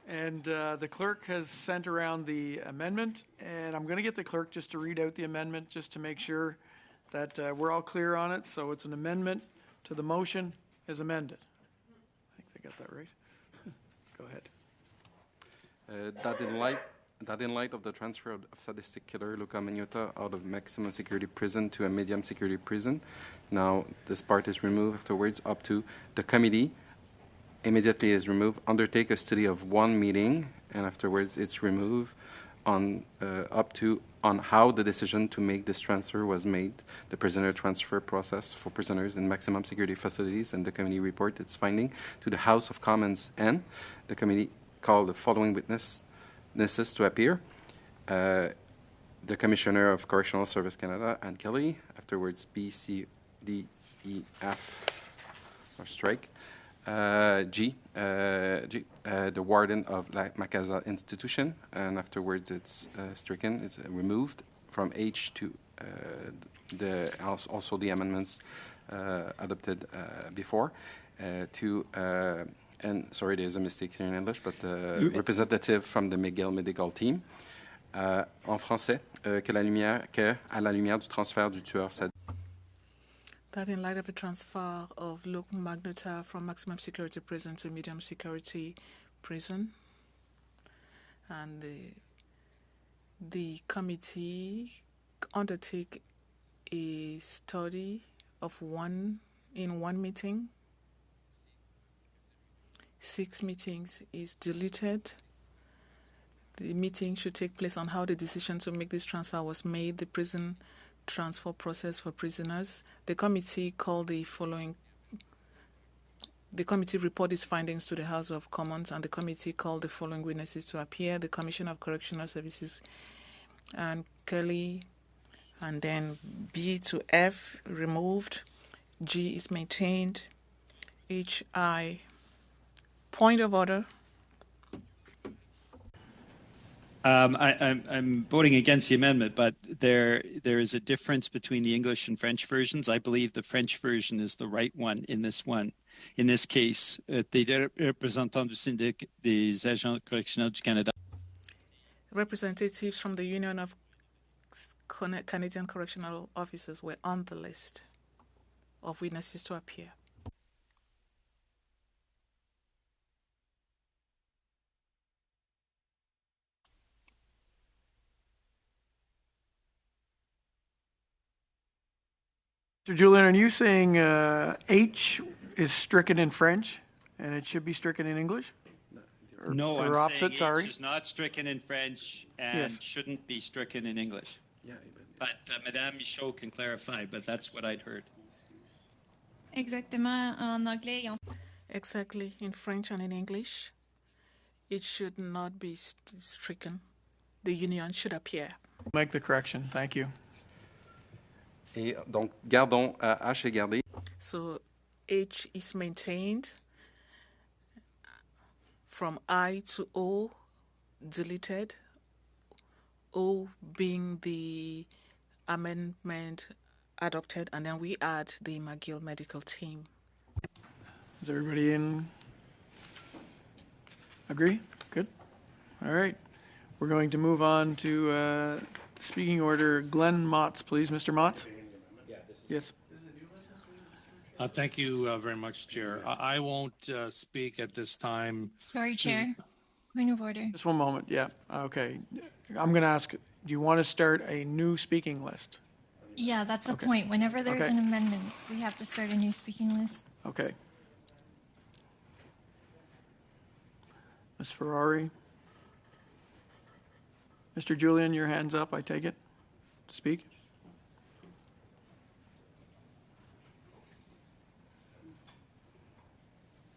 And the clerk has sent around the amendment, and I'm going to get the clerk just to read out the amendment just to make sure that we're all clear on it. So it's an amendment to the motion as amended. I think they got that right. Go ahead. That in light of the transfer of sadistic killer Luca Magnotta out of maximum security prison to a medium security prison, now this part is removed afterwards up to the committee immediately is removed, undertake a study of one meeting, and afterwards it's removed on up to on how the decision to make this transfer was made, the prisoner transfer process for prisoners in maximum security facilities, and the committee report its finding to the House of Commons, and the committee called the following witnesses to appear. The Commissioner of Correctional Service Canada, Anne Kelly, afterwards B, C, D, E, F, or strike. G, the warden of La Macasa Institution, and afterwards it's stricken, it's removed from H to also the amendments adopted before to, and sorry, there's a mistake here in English, but the representative from the McGill Medical Team, en français, à la lumière du transfert du tueur sadique. That in light of the transfer of Luke Magnotta from maximum security prison to medium security prison, and the committee undertake a study of one meeting. 6 meetings is deleted. The meeting should take place on how the decision to make this transfer was made, the prison transfer process for prisoners. The committee report its findings to the House of Commons, and the committee called the following witnesses to appear: the Commissioner of Correctional Services, and Kelly, and then B to F removed, G is maintained, H, I. Point of order. I'm voting against the amendment, but there is a difference between the English and French versions. I believe the French version is the right one in this one. In this case, des représentants du syndic des agents correctionnels du Canada. Representatives from the Union of Canadian Correctional Officers were on the list of witnesses to appear. Mr. Julian, are you saying H is stricken in French and it should be stricken in English? No, or I'm opposite, saying sorry? H is not stricken in French and shouldn't be stricken in English. Yeah, but Madame Michaud can clarify, but that's what I'd heard. Exactement, en anglais et en... Exactly, in French and in English. It should not be stricken. The union should appear. Make the correction. Thank you. Et donc, gardons H est gardé. So H is maintained. From I to O, deleted. O being the amendment adopted, and then we add the McGill Medical Team. Is everybody in? Agree? Good. All right. We're going to move on to speaking order. Glenn Motz, please. Mr. Motz? Yes. Thank you very much, Chair. I won't speak at this time. Sorry, Chair. Point of order. Just one moment. Yeah. Okay. I'm going to ask, do you want to start a new speaking list? Yeah, that's the point. Whenever there's an amendment, we have to start a new speaking list. Okay. Ms. Ferrari? Mr. Julian, your hand's up, I take it, to speak?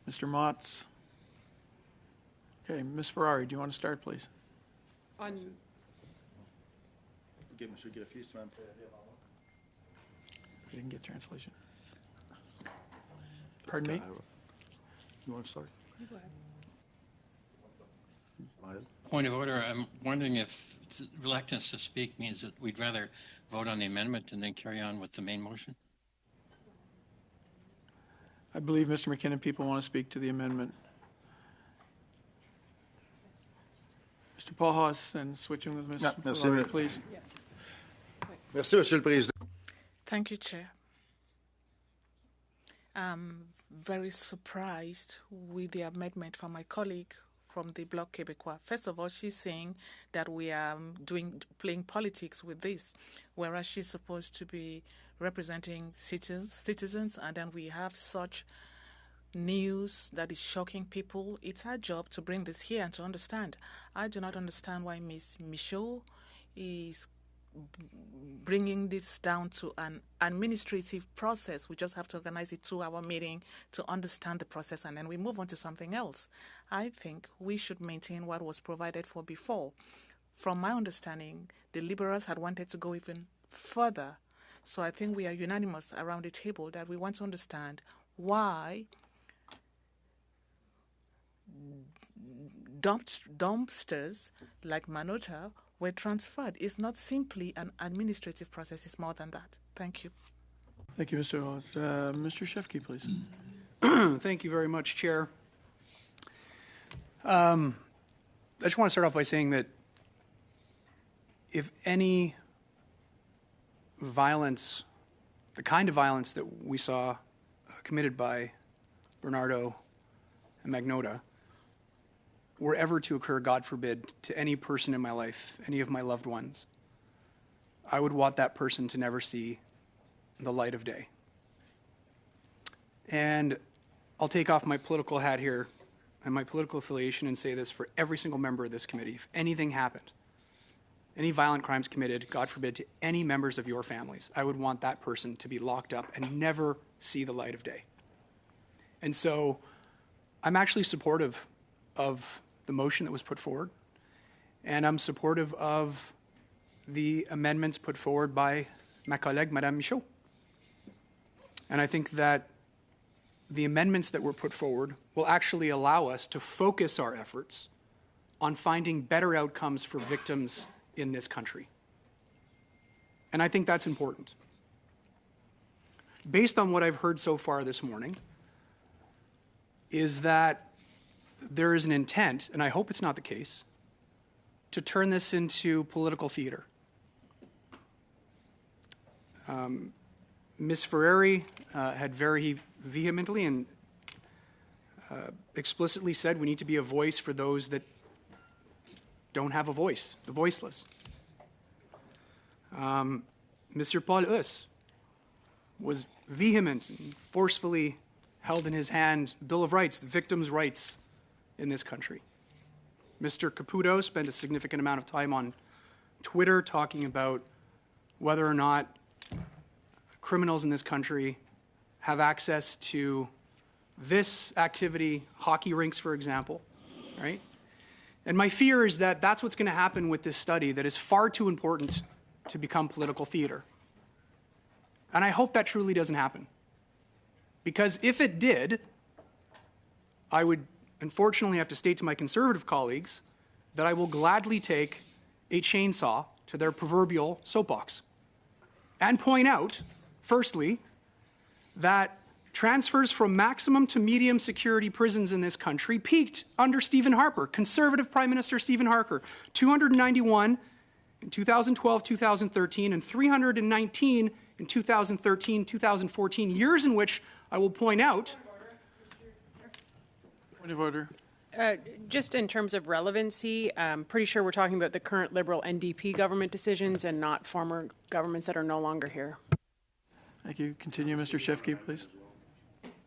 Mr. Motz? Okay, Ms. Ferrari, do you want to start, please? We didn't get translation. Pardon me? You want to start? Go ahead. Point of order. I'm wondering if reluctance to speak means that we'd rather vote on the amendment and then carry on with the main motion. I believe, Mr. McKinnon, people want to speak to the amendment. Paul Haas and switching with Ms. Yeah, merci. Laurie, please. Merci, Monsieur le Président. Thank you, Chair. I'm very surprised with the amendment from my colleague from the Bloc Québécois. First of all, she's saying that we are playing politics with this, whereas she's supposed to be representing citizens, and then we have such news that is shocking people. It's our job to bring this here and to understand. I do not understand why Ms. Michaud is bringing this down to an administrative process. We just have to organize a 2-hour meeting to understand the process, and then we move on to something else. I think we should maintain what was provided for before. From my understanding, the Liberals had wanted to go even further. So I think we are unanimous around the table that we want to understand why dumpsters like Manota were transferred. It's not simply an administrative process, it's more than that. Thank you. Thank you, Mr. Haas. Mr. Shefke, please. Thank you very much, Chair. I just want to start off by saying that if any violence, the kind of violence that we saw committed by Bernardo and Magnota, were ever to occur, God forbid, to any person in my life, any of my loved ones, I would want that person to never see the light of day. And I'll take off my political hat here and my political affiliation and say this for every single member of this committee. If anything happened, any violent crimes committed, God forbid, to any members of your families, I would want that person to be locked up and never see the light of day. And so I'm actually supportive of the motion that was put forward, and I'm supportive of the amendments put forward by ma collègue, Madame Michaud. And I think that the amendments that were put forward will actually allow us to focus our efforts on finding better outcomes for victims in this country. And I think that's important. Based on what I've heard so far this morning, is that there is an intent, and I hope it's not the case, to turn this into political theater. Ms. Ferreri had very vehemently and explicitly said we need to be a voice for those that don't have a voice, the voiceless. Mr. Paul Huss was vehement and forcefully held in his hand Bill of Rights, the victims' rights in this country. Mr. Caputo spent a significant amount of time on Twitter talking about whether or not criminals in this country have access to this activity, hockey rinks, for example, right? And my fear is that that's what's going to happen with this study that is far too important to become political theater. And I hope that truly doesn't happen. Because if it did, I would unfortunately have to state to my conservative colleagues that I will gladly take a chainsaw to their proverbial soapbox and point out, firstly, that transfers from maximum to medium security prisons in this country peaked under Stephen Harper, conservative Prime Minister Stephen Harper, 291 in 2012, 2013, and 319 in 2013, 2014, years in which I will point out. Point of order. Just in terms of relevancy, I'm pretty sure we're talking about the current Liberal NDP government decisions and not former governments that are no longer here. Thank you. Continue, Mr. Shefke, please.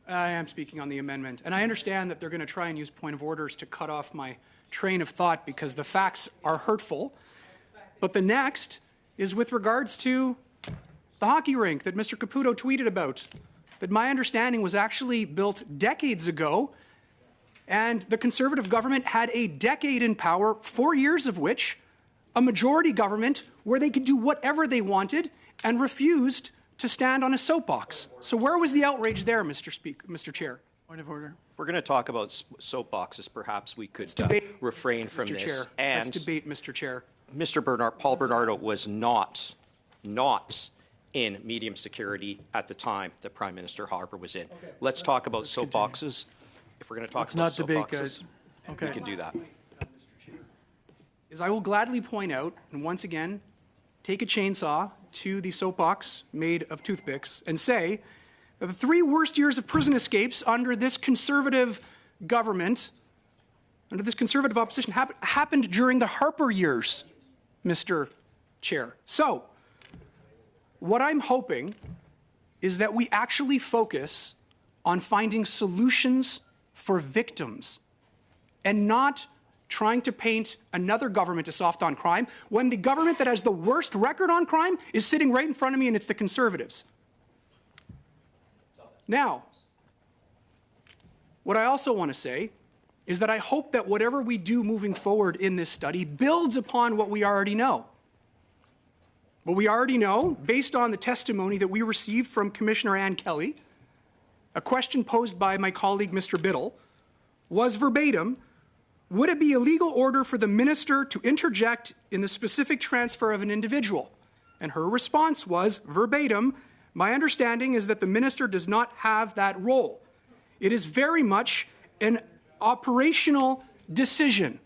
I am speaking on the amendment, and I understand that they're going to try and use point of orders to cut off my train of thought because the facts are hurtful. But the next is with regards to the hockey rink that Mr. Caputo tweeted about, that my understanding was actually built decades ago, and the Conservative government had a decade in power, 4 years of which a majority government where they could do whatever they wanted and refused to stand on a soapbox. So where was the outrage there, Mr. Chair? Point of order. If we're going to talk about soapboxes, perhaps we could refrain from Mr. this. Chair, And let's debate, Mr. Chair. Paul Bernardo was not in medium security at the time that Prime Minister Harper was in. Okay. Let's talk about soapboxes. If we're going to talk about not debate, soapboxes, guys. Okay. we can do that. is I will gladly point out, and once again, take a chainsaw to the soapbox made of toothpicks and say that the 3 worst years of prison escapes under this conservative government, under this conservative opposition, happened during the Harper years, Mr. Chair. So, what I'm hoping is that we actually focus on finding solutions for victims and not trying to paint another government as soft on crime when the government that has the worst record on crime is sitting right in front of me, and it's the Conservatives. Now, what I also want to say is that I hope that whatever we do moving forward in this study builds upon what we already know. What we already know, based on the testimony that we received from Commissioner Ann Kelly, a question posed by my colleague, Mr. Biddle, was verbatim, would it be a legal order for the minister to interject in the specific transfer of an individual? And her response was, verbatim, my understanding is that the minister does not have that role. It is very much an operational decision.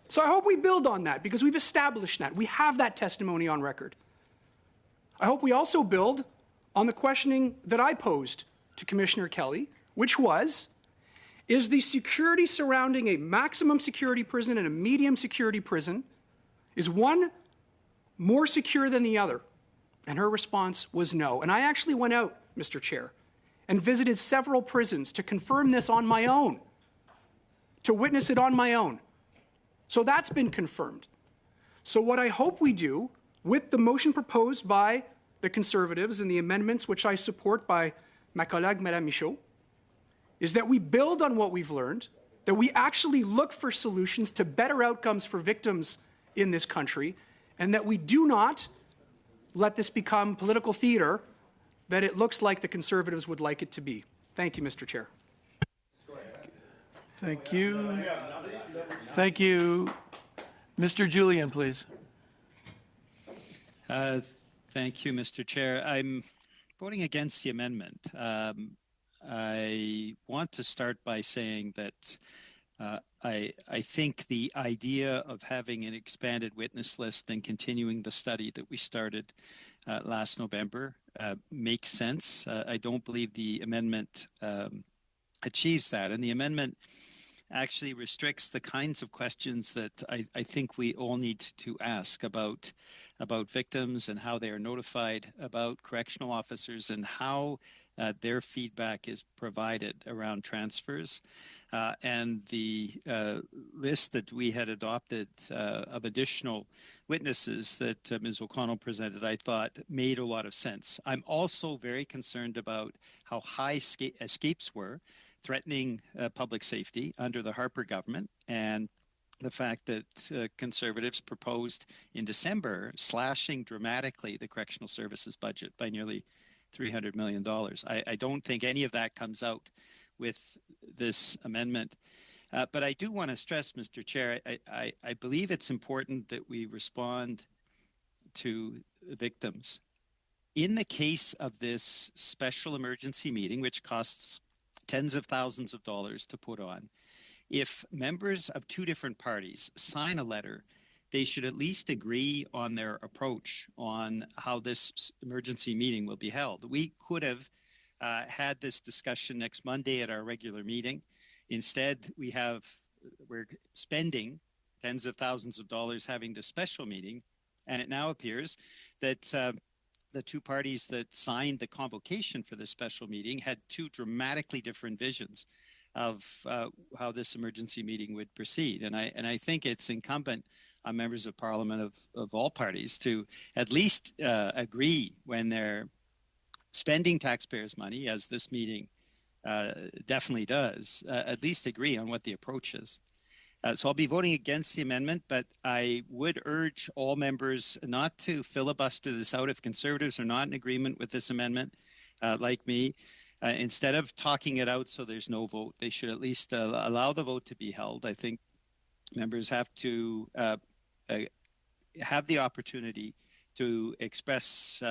So I hope we build on that because we've established that. We have that testimony on record. I hope we also build on the questioning that I posed to Commissioner Kelly, which was, is the security surrounding a maximum security prison and a medium security prison, is one more secure than the other? And her response was no. And I actually went out, Mr. Chair, and visited several prisons to confirm this on my own, to witness it on my own. So that's been confirmed. So what I hope we do with the motion proposed by the Conservatives and the amendments which I support by ma collègue, Madame Michaud, is that we build on what we've learned, that we actually look for solutions to better outcomes for victims in this country, and that we do not let this become political theater that it looks like the Conservatives would like it to be. Thank you, Mr. Chair. Thank you. Thank you. Mr. Julian, please. Thank you, Mr. Chair. I'm voting against the amendment. I want to start by saying that I think the idea of having an expanded witness list and continuing the study that we started last November makes sense. I don't believe the amendment achieves that. And the amendment actually restricts the kinds of questions that I think we all need to ask about victims and how they are notified, about correctional officers and how their feedback is provided around transfers. And the list that we had adopted of additional witnesses that Ms. O'Connell presented, I thought made a lot of sense. I'm also very concerned about how high escapes were, threatening public safety under the Harper government, and the fact that Conservatives proposed in December slashing dramatically the correctional services budget by nearly $300 million. I don't think any of that comes out with this amendment. But I do want to stress, Mr. Chair, I believe it's important that we respond to victims. In the case of this special emergency meeting, which costs tens of thousands of dollars to put on, if members of 2 different parties sign a letter, they should at least agree on their approach on how this emergency meeting will be held. We could have had this discussion next Monday at our regular meeting. Instead, we're spending tens of thousands of dollars having this special meeting, and it now appears that the 2 parties that signed the convocation for this special meeting had 2 dramatically different visions of how this emergency meeting would proceed. And I think it's incumbent on members of Parliament of all parties to at least agree when they're spending taxpayers' money, as this meeting definitely does, at least agree on what the approach is. So I'll be voting against the amendment, but I would urge all members not to filibuster this out if Conservatives are not in agreement with this amendment, like me. Instead of talking it out so there's no vote, they should at least allow the vote to be held. I think members have to have the opportunity to express